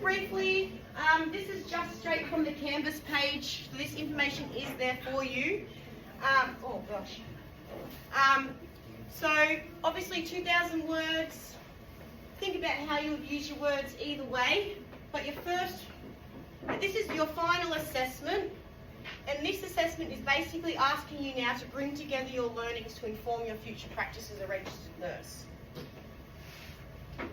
briefly, this is just straight from the Canvas page. So this information is there for you. Oh gosh. So obviously 2,000 words. Think about how you would use your words either way. But this is your final assessment. And this assessment is basically asking you now to bring together your learnings to inform your future practice as a registered nurse.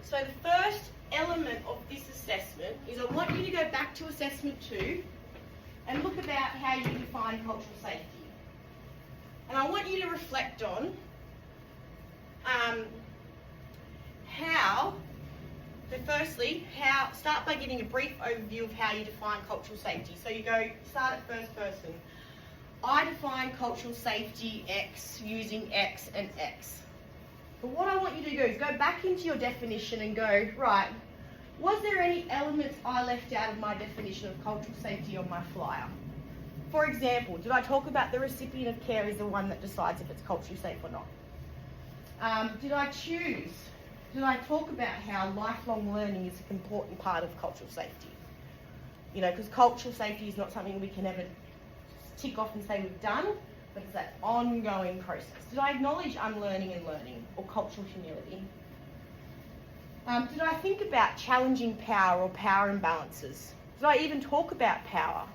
So the first element of this assessment is I want you to go back to assessment 2 and look about how you define cultural safety. And I want you to reflect on start by getting a brief overview of how you define cultural safety. So you start at first person. I define cultural safety X using X and X. But what I want you to do is go back into your definition and go, right, was there any elements I left out of my definition of cultural safety on my flyer? For example, did I talk about the recipient of care is the one that decides if it's culturally safe or not? Did I talk about how lifelong learning is an important part of cultural safety? You know, because cultural safety is not something we can ever tick off and say we've done, but it's that ongoing process. Did I acknowledge unlearning and learning, or cultural humility? Did I think about challenging power or power imbalances? Did I even talk about power?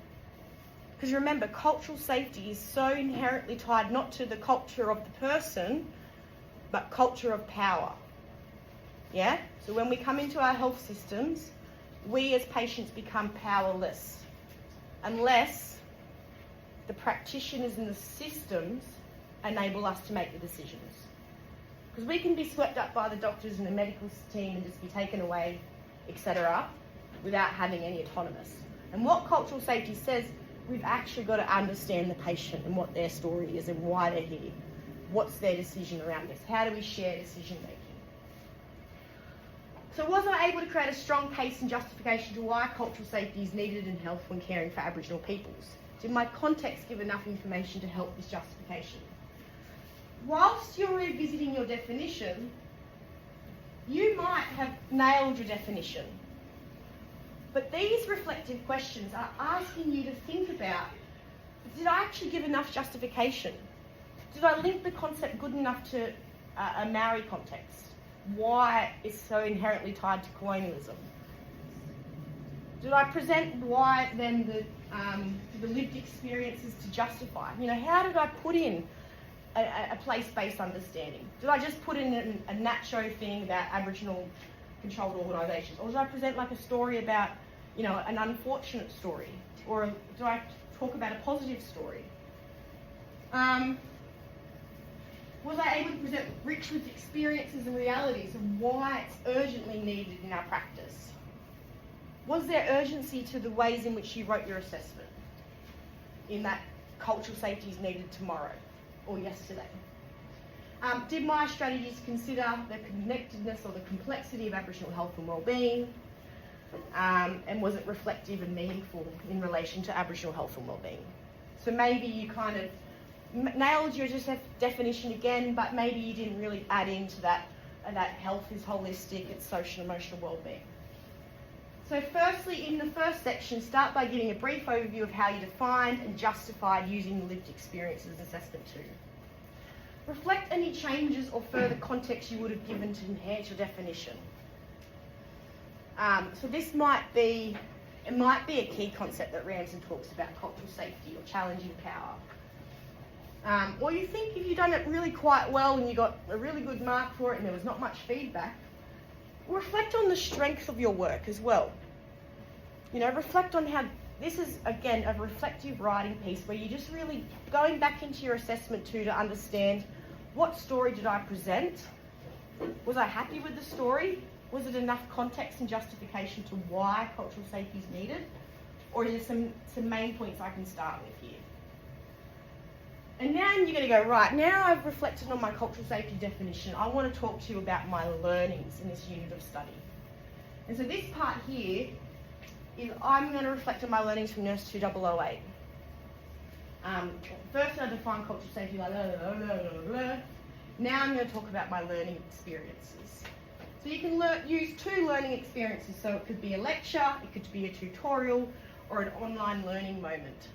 Because remember, cultural safety is so inherently tied not to the culture of the person, but culture of power. Yeah? So when we come into our health systems, we as patients become powerless unless the practitioners and the systems enable us to make the decisions. Because we can be swept up by the doctors and the medical team and just be taken away, etc., without having any autonomous. And what cultural safety says, we've actually got to understand the patient and what their story is and why they're here. What's their decision around this? How do we share decision making? So was I able to create a strong case and justification to why cultural safety is needed in health when caring for Aboriginal peoples? Did my context give enough information to help this justification? Whilst you're revisiting your definition, you might have nailed your definition. But these reflective questions are asking you to think about, did I actually give enough justification? Did I link the concept good enough to a Maori context? Why it's so inherently tied to colonialism? Did I present why then the lived experiences to justify? You know, how did I put in a place-based understanding? Did I just put in a nacho thing about Aboriginal controlled organisations? Or did I present like a story about, you know, an unfortunate story? Or did I talk about a positive story? Was I able to present rich lived experiences and realities of why it's urgently needed in our practice? Was there urgency to the ways in which you wrote your assessment? In that cultural safety is needed tomorrow or yesterday? Did my strategies consider the connectedness or the complexity of Aboriginal health and wellbeing? And was it reflective and meaningful in relation to Aboriginal health and wellbeing? So maybe you kind of nailed your definition again, but maybe you didn't really add into that health is holistic, it's social and emotional wellbeing. So firstly, in the first section, start by giving a brief overview of how you defined and justified using the lived experiences assessment 2. Reflect any changes or further context you would have given to enhance your definition. So this might be a key concept that Ramsden talks about, cultural safety or challenging power. Or you think if you've done it really quite well and you got a really good mark for it and there was not much feedback, reflect on the strength of your work as well. You know, reflect on how this is, again, a reflective writing piece where you're just really going back into your assessment 2 to understand what story did I present? Was I happy with the story? Was it enough context and justification to why cultural safety is needed? Or is there some main points I can start with here? And now you're going to go, right, now I've reflected on my cultural safety definition, I want to talk to you about my learnings in this unit of study. And so this part here is I'm going to reflect on my learnings from Nurse 2008. First I define cultural safety like blah, blah, blah, blah, blah. Now I'm going to talk about my learning experiences. So you can use two learning experiences. So it could be a lecture, it could be a tutorial, or an online learning moment.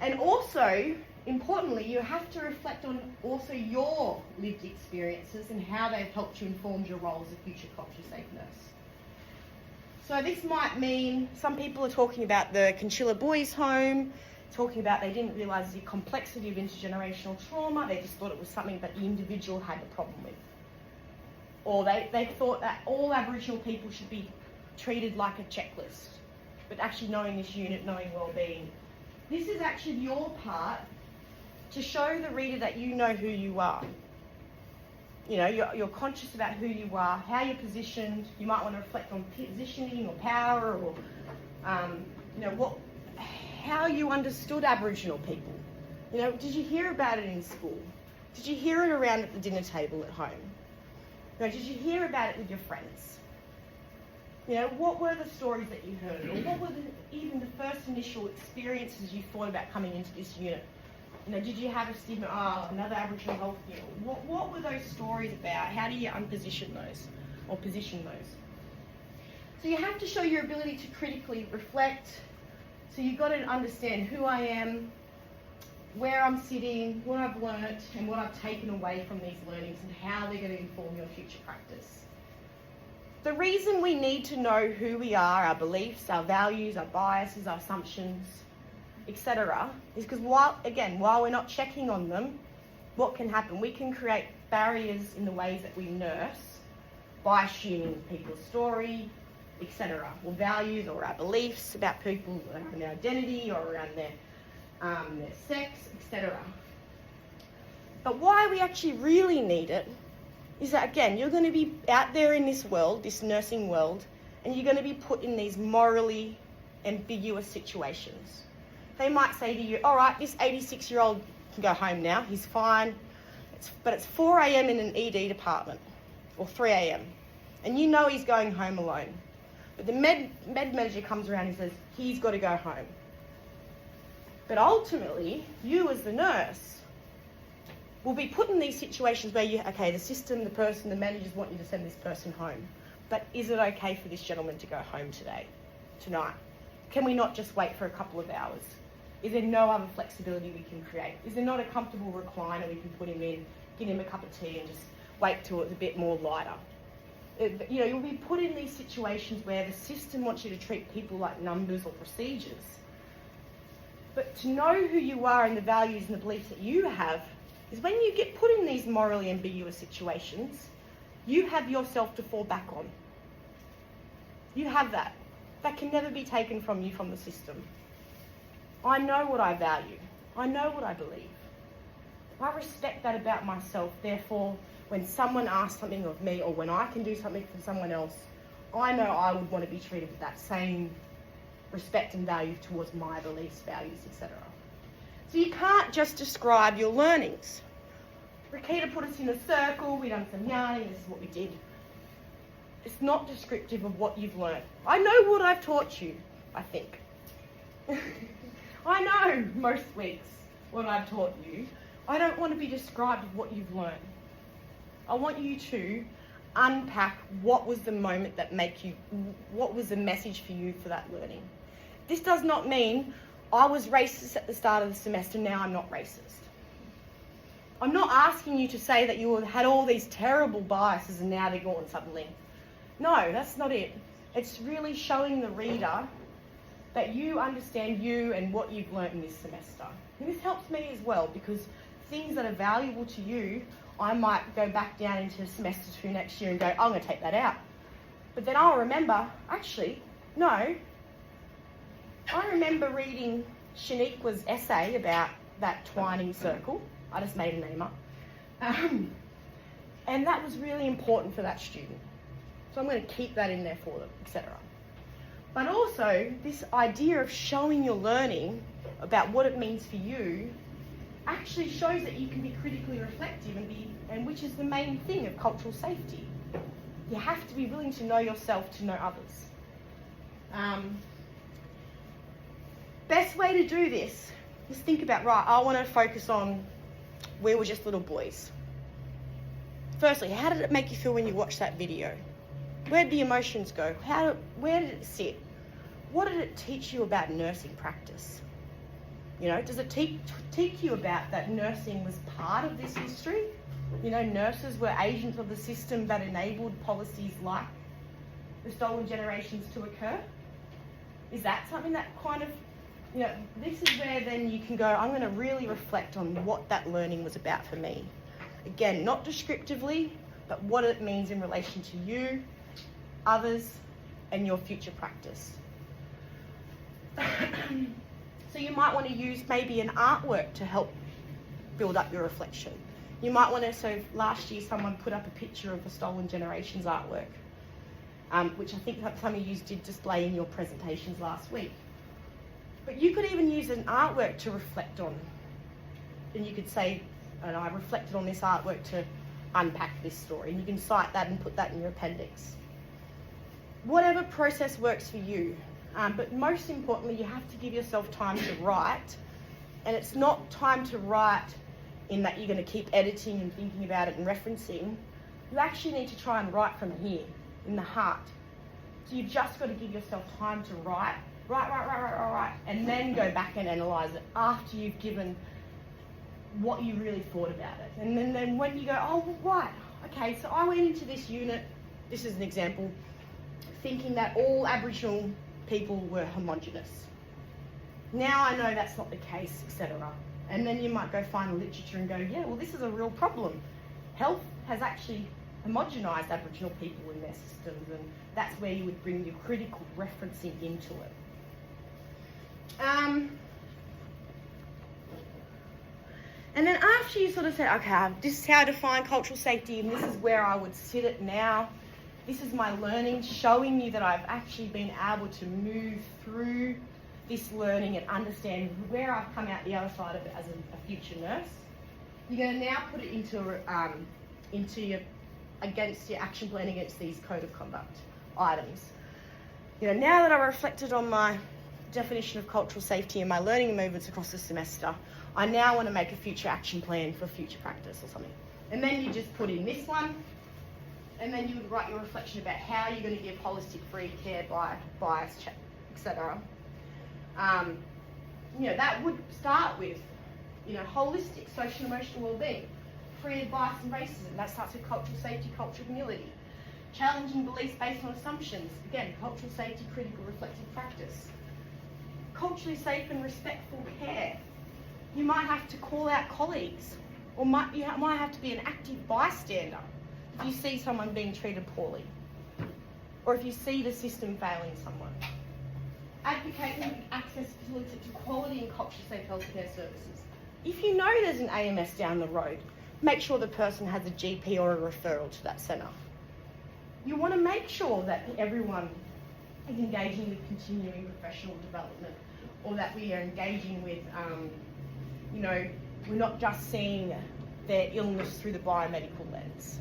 And also, importantly, you have to reflect on also your lived experiences and how they've helped you inform your role as a future culture safe nurse. So this might mean some people are talking about the Conchilla Boys Home, talking about they didn't realise the complexity of intergenerational trauma, they just thought it was something that the individual had a problem with. Or they thought that all Aboriginal people should be treated like a checklist, but actually knowing this unit, knowing wellbeing. This is actually your part to show the reader that you know who you are. You know, you're conscious about who you are, how you're positioned. You might want to reflect on positioning or power, or you know, how you understood Aboriginal people. You know, did you hear about it in school? Did you hear it around at the dinner table at home? You know, did you hear about it with your friends? You know, what were the stories that you heard, or what were even the first initial experiences you thought about coming into this unit? You know, did you have a stigma, another Aboriginal health unit? What were those stories about? How do you unposition those, or position those? So you have to show your ability to critically reflect. So you've got to understand who I am, where I'm sitting, what I've learnt, and what I've taken away from these learnings, and how they're going to inform your future practice. The reason we need to know who we are, our beliefs, our values, our biases, our assumptions, etc., is because while we're not checking on them, what can happen? We can create barriers in the ways that we nurse by assuming people's story, etc., or values, or our beliefs about people and their identity, or around their sex, etc. But why we actually really need it is that, again, you're going to be out there in this world, this nursing world, and you're going to be put in these morally ambiguous situations. They might say to you, all right, this 86-year-old can go home now, he's fine, but it's 4 a.m. in an ED department, or 3 a.m, and you know he's going home alone. But the med manager comes around and says, he's got to go home. But ultimately, you as the nurse will be put in these situations where the system, the person, the managers want you to send this person home. But is it okay for this gentleman to go home tonight? Can we not just wait for a couple of hours? Is there no other flexibility we can create? Is there not a comfortable recliner we can put him in, get him a cup of tea and just wait till it's a bit more lighter? You know, you'll be put in these situations where the system wants you to treat people like numbers or procedures. But to know who you are and the values and the beliefs that you have is when you get put in these morally ambiguous situations, you have yourself to fall back on. You have that. That can never be taken from you from the system. I know what I value. I know what I believe. I respect that about myself. Therefore, when someone asks something of me, or when I can do something for someone else, I know I would want to be treated with that same respect and value towards my beliefs, values, etc. So you can't just describe your learnings. Rakita put us in a circle, we done some yarning, this is what we did. It's not descriptive of what you've learned. I know what I've taught you, I think. I know most weeks what I've taught you. I don't want to be described of what you've learned. I want you to unpack what was the moment that what was the message for you for that learning. This does not mean I was racist at the start of the semester, now I'm not racist. I'm not asking you to say that you had all these terrible biases and now they're gone suddenly. No, that's not it. It's really showing the reader that you understand you and what you've learnt in this semester. And this helps me as well, because things that are valuable to you, I might go back down into semester 2 next year and go, I'm going to take that out. But then I'll remember, actually, no. I remember reading Shaniqua's essay about that twining circle. I just made a name up. And that was really important for that student. So I'm going to keep that in there for them, etc. But also, this idea of showing your learning about what it means for you actually shows that you can be critically reflective and which is the main thing of cultural safety. You have to be willing to know yourself to know others. Best way to do this is think about, right, I want to focus on where we're just little boys. Firstly, how did it make you feel when you watched that video? Where did the emotions go? Where did it sit? What did it teach you about nursing practice? You know, does it teach you about that nursing was part of this history? You know, nurses were agents of the system that enabled policies like the stolen generations to occur? Is that something that kind of, you know, this is where then you can go, I'm going to really reflect on what that learning was about for me. Again, not descriptively, but what it means in relation to you, others, and your future practice. So you might want to use maybe an artwork to help build up your reflection. You might want to, so last year someone put up a picture of the Stolen Generations artwork, which I think some of you did display in your presentations last week. But you could even use an artwork to reflect on. And you could say, and I reflected on this artwork to unpack this story. And you can cite that and put that in your appendix. Whatever process works for you. But most importantly, you have to give yourself time to write. And it's not time to write in that you're going to keep editing and thinking about it and referencing. You actually need to try and write from here, in the heart. So you've just got to give yourself time to write, and then go back and analyse it after you've given what you really thought about it. And then when you go, oh, right, okay, so I went into this unit, this is an example, thinking that all Aboriginal people were homogenous. Now I know that's not the case, etc. And then you might go find the literature and go, yeah, well, this is a real problem. Health has actually homogenised Aboriginal people in their systems, and that's where you would bring your critical referencing into it. And then after you sort of say, okay, this is how I define cultural safety, and this is where I would sit it now. This is my learning, showing you that I've actually been able to move through this learning and understand where I've come out the other side of it as a future nurse. You're going to now put it into your against your action plan against these code of conduct items. You know, now that I've reflected on my definition of cultural safety and my learning movements across the semester, I now want to make a future action plan for future practice or something. And then you just put in this one, and then you would write your reflection about how you're going to give holistic free care by bias, etc. You know, that would start with, you know, holistic social and emotional well-being, free of bias and racism. That starts with cultural safety, cultural humility. Challenging beliefs based on assumptions. Again, cultural safety, critical reflective practice. Culturally safe and respectful care. You might have to call out colleagues, or might have to be an active bystander if you see someone being treated poorly, or if you see the system failing someone. Advocating access to quality and culturally safe healthcare services. If you know there's an AMS down the road, make sure the person has a GP or a referral to that centre. You want to make sure that everyone is engaging with continuing professional development, or that we are engaging with, you know, we're not just seeing their illness through the biomedical lens.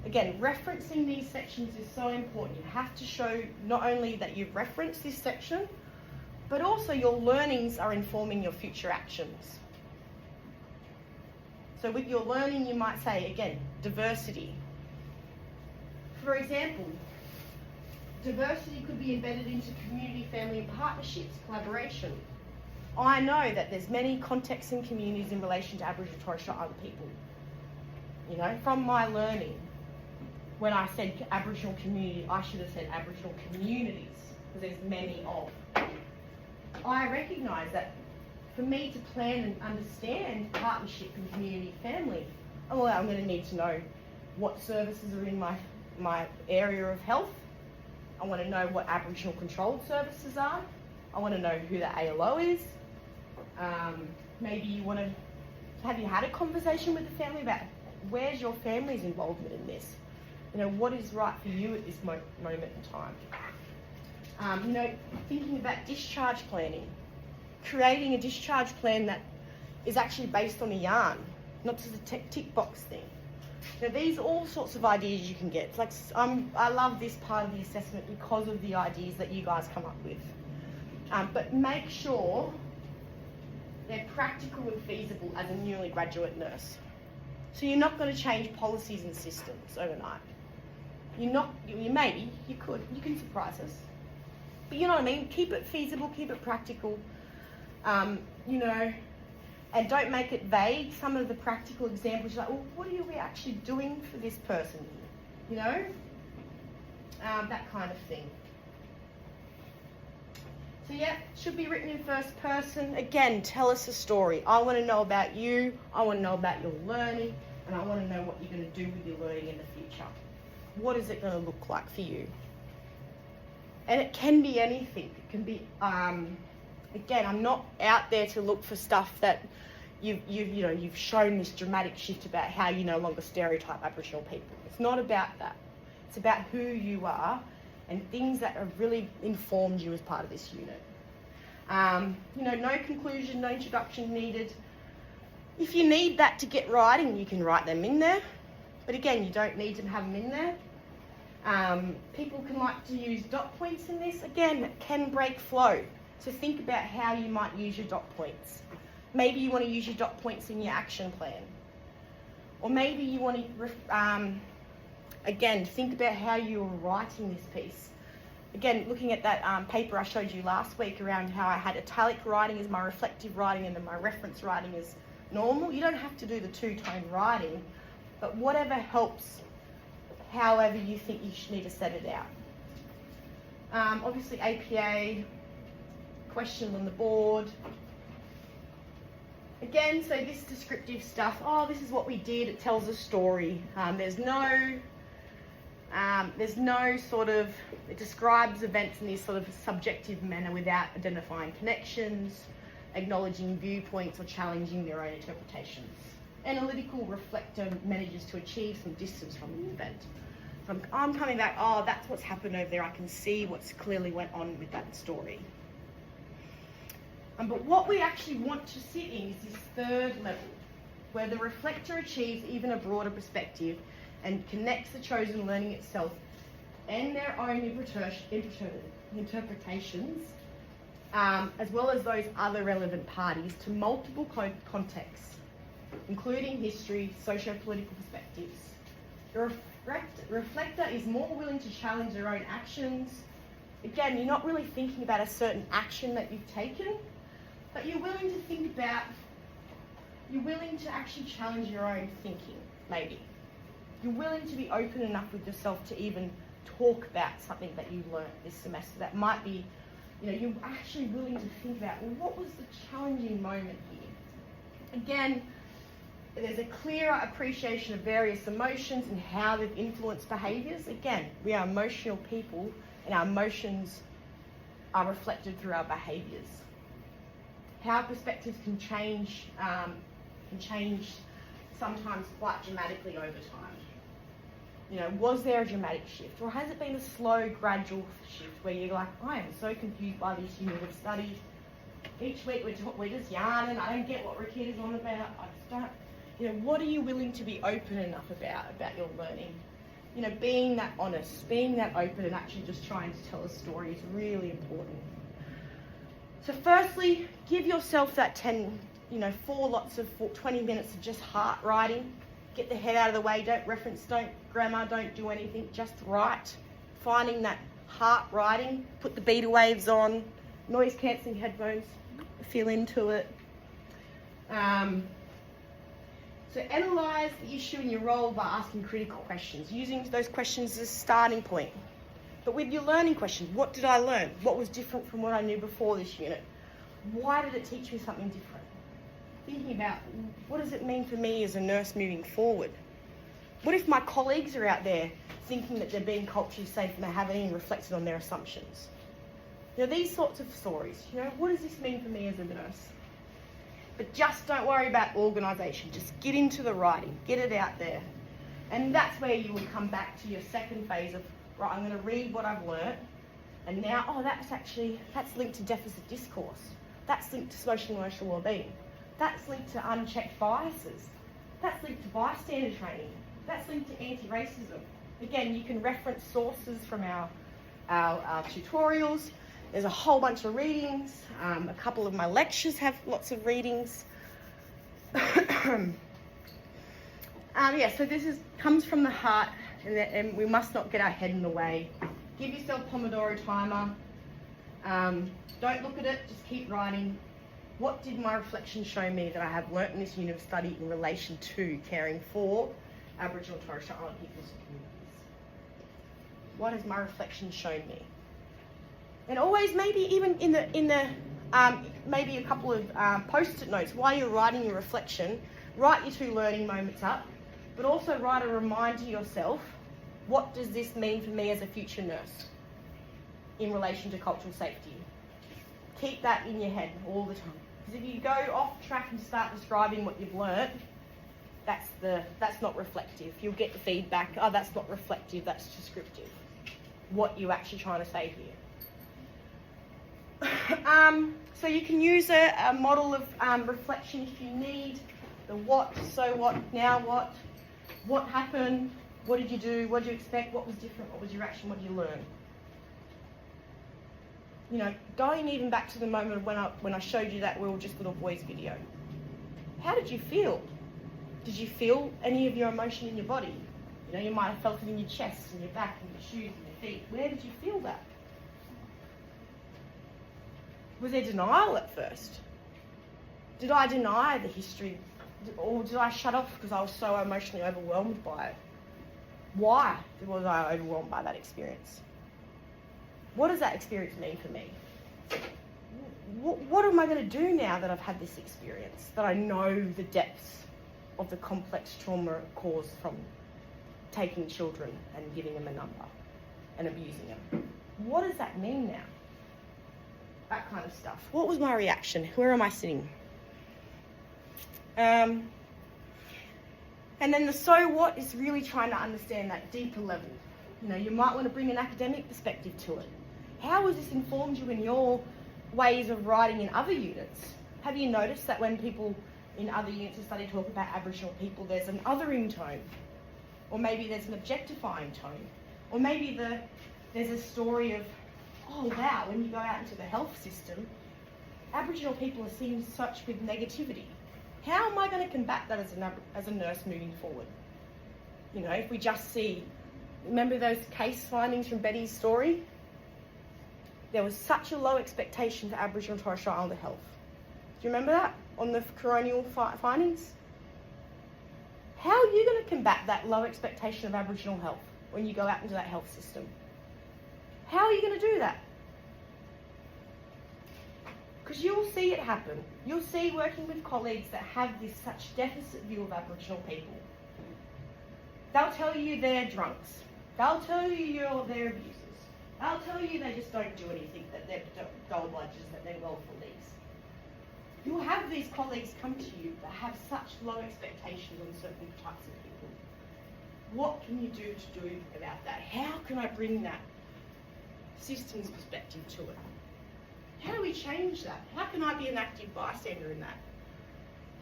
Again, referencing these sections is so important. You have to show not only that you've referenced this section, but also your learnings are informing your future actions. So with your learning, you might say, again, diversity. For example, diversity could be embedded into community, family and partnerships, collaboration. I know that there's many contexts and communities in relation to Aboriginal and Torres Strait Islander people. You know, from my learning, when I said Aboriginal community, I should have said Aboriginal communities, because there's many of. I recognise that for me to plan and understand partnership and community family, well, I'm going to need to know what services are in my area of health. I want to know what Aboriginal controlled services are. I want to know who the ALO is. Maybe you want to, have you had a conversation with the family about where's your family's involvement in this? You know, what is right for you at this moment in time? You know, thinking about discharge planning, creating a discharge plan that is actually based on a yarn, not just a tick box thing. Now, these are all sorts of ideas you can get. It's like, I love this part of the assessment because of the ideas that you guys come up with. But make sure they're practical and feasible as a newly graduate nurse. So you're not going to change policies and systems overnight. You can surprise us. But you know what I mean? Keep it feasible, keep it practical, you know, and don't make it vague. Some of the practical examples, you're like, well, what are we actually doing for this person here? You know? That kind of thing. So yeah, should be written in first person. Again, tell us a story. I want to know about you, I want to know about your learning, and I want to know what you're going to do with your learning in the future. What is it going to look like for you? And it can be anything. It can be, again, I'm not out there to look for stuff that you've shown this dramatic shift about how you no longer stereotype Aboriginal people. It's not about that. It's about who you are and things that have really informed you as part of this unit. You know, no conclusion, no introduction needed. If you need that to get writing, you can write them in there. But again, you don't need to have them in there. People can like to use dot points in this. Again, it can break flow. So think about how you might use your dot points. Maybe you want to use your dot points in your action plan. Or maybe you want to, again, think about how you're writing this piece. Again, looking at that paper I showed you last week around how I had italic writing as my reflective writing and then my reference writing is normal. You don't have to do the two-tone writing, but whatever helps, however you think you should need to set it out. Obviously APA, questions on the board. Again, so this descriptive stuff, oh, this is what we did, it tells a story. There's no sort of, it describes events in this sort of subjective manner without identifying connections, acknowledging viewpoints or challenging their own interpretations. Analytical reflector manages to achieve some distance from the event. So I'm coming back, oh, that's what's happened over there. I can see what's clearly went on with that story. But what we actually want to sit in is this third level, where the reflector achieves even a broader perspective and connects the chosen learning itself and their own interpretations, as well as those other relevant parties, to multiple contexts, including history, socio-political perspectives. The reflector is more willing to challenge their own actions. Again, you're not really thinking about a certain action that you've taken, but you're willing to think about, you're willing to actually challenge your own thinking, maybe. You're willing to be open enough with yourself to even talk about something that you learned this semester that might be, you know, you're actually willing to think about, well, what was the challenging moment here? Again, there's a clearer appreciation of various emotions and how they've influenced behaviours. Again, we are emotional people and our emotions are reflected through our behaviours. How perspectives can change sometimes quite dramatically over time. You know, was there a dramatic shift, or has it been a slow, gradual shift where you're like, I am so confused by this unit of study. Each week we're just yarning. I don't get what Rakita's on about. I just don't. You know, what are you willing to be open enough about your learning? You know, being that honest, being that open, and actually just trying to tell a story is really important. So firstly, give yourself that 20 minutes of just heart writing. Get the head out of the way, don't reference, don't grammar, don't do anything, just write. Finding that heart writing, put the beta waves on, noise cancelling headphones, feel into it. So analyse the issue in your role by asking critical questions, using those questions as a starting point. But with your learning questions, what did I learn? What was different from what I knew before this unit? Why did it teach me something different? Thinking about, what does it mean for me as a nurse moving forward? What if my colleagues are out there thinking that they're being culturally safe and they haven't even reflected on their assumptions? You know, these sorts of stories, you know, what does this mean for me as a nurse? But just don't worry about organisation, just get into the writing, get it out there. And that's where you will come back to your second phase of, right, I'm going to read what I've learnt, and now, oh, that's linked to deficit discourse. That's linked to social and emotional wellbeing. That's linked to unchecked biases. That's linked to bystander training. That's linked to anti-racism. Again, you can reference sources from our tutorials. There's a whole bunch of readings. A couple of my lectures have lots of readings. So this comes from the heart, and we must not get our head in the way. Give yourself Pomodoro timer. Don't look at it, just keep writing. What did my reflection show me that I have learnt in this unit of study in relation to caring for Aboriginal and Torres Strait Islander peoples and communities? What has my reflection shown me? And always, maybe even in the maybe a couple of post-it notes while you're writing your reflection, write your 2 learning moments up, but also write a reminder to yourself, what does this mean for me as a future nurse in relation to cultural safety? Keep that in your head all the time. Because if you go off track and start describing what you've learnt, that's not reflective. You'll get the feedback, oh, that's not reflective, that's descriptive. What you're actually trying to say here. So you can use a model of reflection if you need. The what, so what, now what happened, what did you do, what did you expect, what was different, what was your action, what did you learn? You know, going even back to the moment when I showed you that we were just little boys video. How did you feel? Did you feel any of your emotion in your body? You know, you might have felt it in your chest, in your back, in your shoes, in your feet. Where did you feel that? Was there denial at first? Did I deny the history? Or did I shut off because I was so emotionally overwhelmed by it? Why was I overwhelmed by that experience? What does that experience mean for me? What am I going to do now that I've had this experience? That I know the depths of the complex trauma caused from taking children and giving them a number and abusing them. What does that mean now? That kind of stuff. What was my reaction? Where am I sitting? And then the so what is really trying to understand that deeper level. You know, you might want to bring an academic perspective to it. How has this informed you in your ways of writing in other units? Have you noticed that when people in other units of study talk about Aboriginal people, there's an othering tone? Or maybe there's an objectifying tone? Or maybe there's a story of, oh wow, when you go out into the health system, Aboriginal people are seen such with negativity. How am I going to combat that as a nurse moving forward? You know, if we just see, remember those case findings from Betty's story? There was such a low expectation for Aboriginal and Torres Strait Islander health. Do you remember that on the coronial findings? How are you going to combat that low expectation of Aboriginal health when you go out into that health system? How are you going to do that? Because you'll see it happen. You'll see working with colleagues that have this such deficit view of Aboriginal people. They'll tell you they're drunks. They'll tell you they're abusers. They'll tell you they just don't do anything, that they're gold bludgers, that they're well for these. You'll have these colleagues come to you that have such low expectations on certain types of people. What can you do about that? How can I bring that systems perspective to it? How do we change that? How can I be an active bystander in that?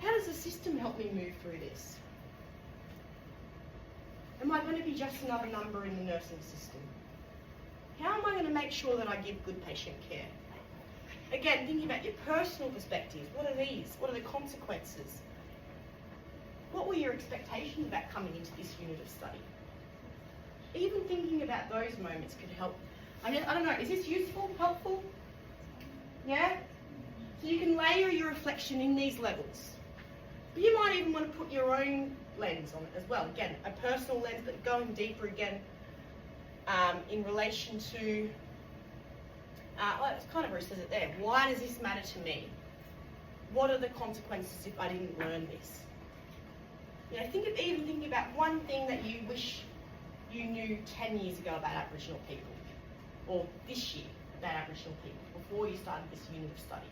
How does the system help me move through this? Am I going to be just another number in the nursing system? How am I going to make sure that I give good patient care? Again, thinking about your personal perspectives. What are these? What are the consequences? What were your expectations about coming into this unit of study? Even thinking about those moments could help. I don't know, is this useful, helpful? Yeah? So you can layer your reflection in these levels. But you might even want to put your own lens on it as well. Again, a personal lens, but going deeper again in relation to, well, it's kind of where it says it there. Why does this matter to me? What are the consequences if I didn't learn this? You know, even thinking about one thing that you wish you knew 10 years ago about Aboriginal people, or this year about Aboriginal people, before you started this unit of study.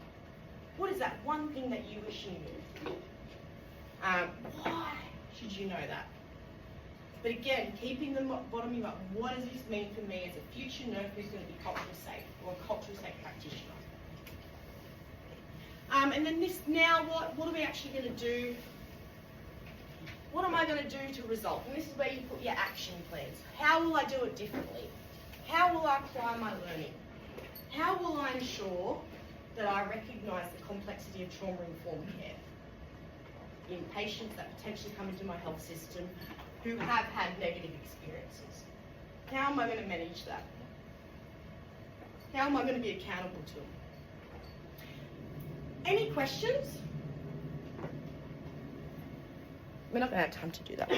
What is that one thing that you wish you knew? Why should you know that? But again, keeping the bottoming up, what does this mean for me as a future nurse who's going to be culturally safe, or a culturally safe practitioner? And then this, now what are we actually going to do? What am I going to do to result? And this is where you put your action plans. How will I do it differently? How will I apply my learning? How will I ensure that I recognise the complexity of trauma-informed care? in patients that potentially come into my health system who have had negative experiences. How am I going to manage that? How am I going to be accountable to them? Any questions? We're not going to have time to do that.